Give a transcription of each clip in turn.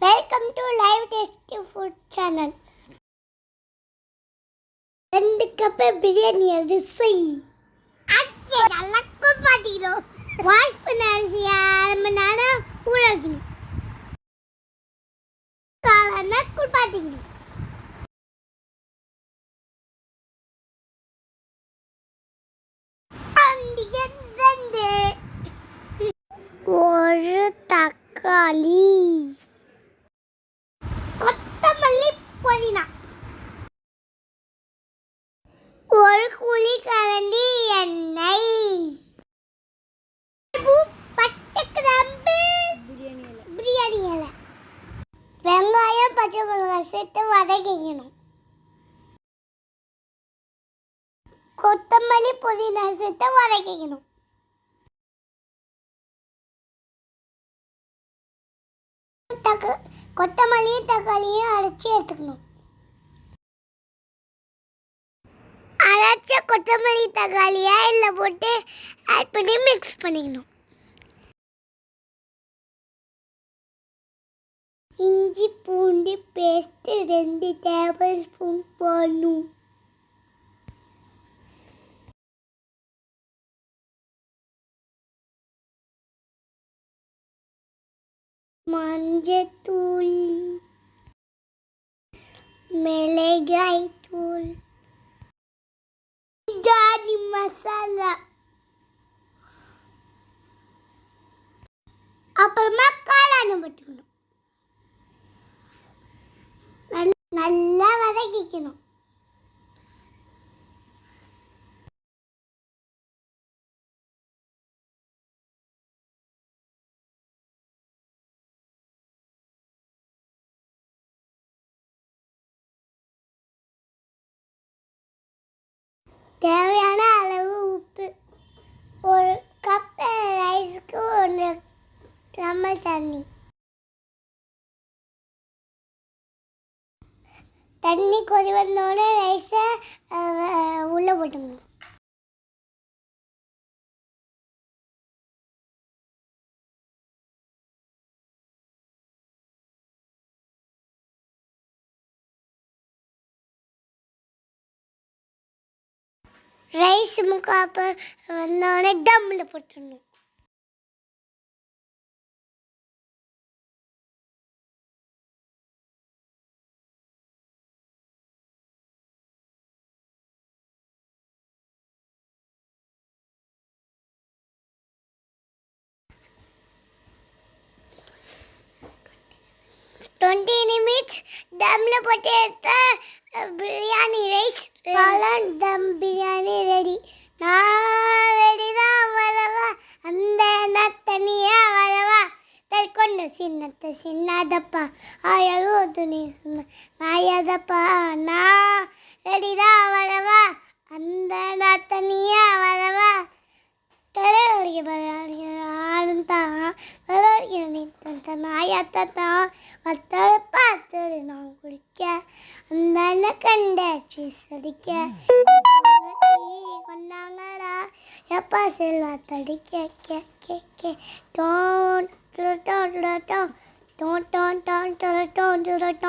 Welcome to live tasty food channel. 2 cup biryani அரிசி நல்லா பாத்திக்கிறோம். Wash பண்ண அரிசி 1/2 மணி நேரம் ஊற வைக்கணும். காலைல பாத்திக்கணும். ஒரு தக்காளி, கொத்தமல்லி, புதினா, ஒரு குழிக்கரண்டி எண்ணெய், பட்டை, கிராம்பு, பிரியாணி இலை, வெங்காயம், பச்சை மிளகாய் சேர்த்து வதக்கிக்கணும். கொத்தமல்லி, புதினா சேர்த்து வதக்கிக்கணும். கொத்தமல்லியும் தக்காளியும் அரைச்சி எடுத்துக்கணும். அரைச்ச கொத்தமல்லி தக்காளியை இதில் போட்டு ஆட் பண்ணி மிக்ஸ் பண்ணிக்கணும். இஞ்சி பூண்டு பேஸ்ட் 2 டேபிள் ஸ்பூன் போடணும். மஞ்சத்தூள், மிளகாய் தூள், பிரியாணி மசாலா, அப்புறமா காளானை போட்டுக்கணும். நல்லா வதக்கிக்கணும். தேவையான அளவு உப்பு, ஒரு கப் ரைஸ்க்கு 1 டம்ளர் தண்ணி கொதி வந்தோடனே ரைஸை உள்ளே போட்டுக்கணும். ரைஸ் முக்காப்பு வந்தோடனே தம்மில் போட்டுடணும். டுவெண்ட்டி நிமிட்ஸ் தம்மில் போட்டு எடுத்த பிரியாணி ரைஸ் தம் பிரியாணி ரெடி. நான் ரெடி தான் வரவா, அந்த தனியாக வரவா, கொண்ட சின்னத்தை சின்னதப்பா ஆயாலும் நீ சும்மா நாயதப்பா. நான் ரெடி தான் வரவா, அந்த தனியாக வரவா, நாயத்தான் பார்த்து நான் குடிக்க அந்த கண்டாச்சு சடிக்க கொண்டாங்கடா எப்பா செல்வா தடிக்க கே கே கே டோன் டோன் டோன் டோன் டோன் டோன் டோன் டோன் டோன்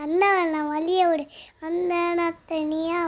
அந்த வழியை விடு அந்த தனியாக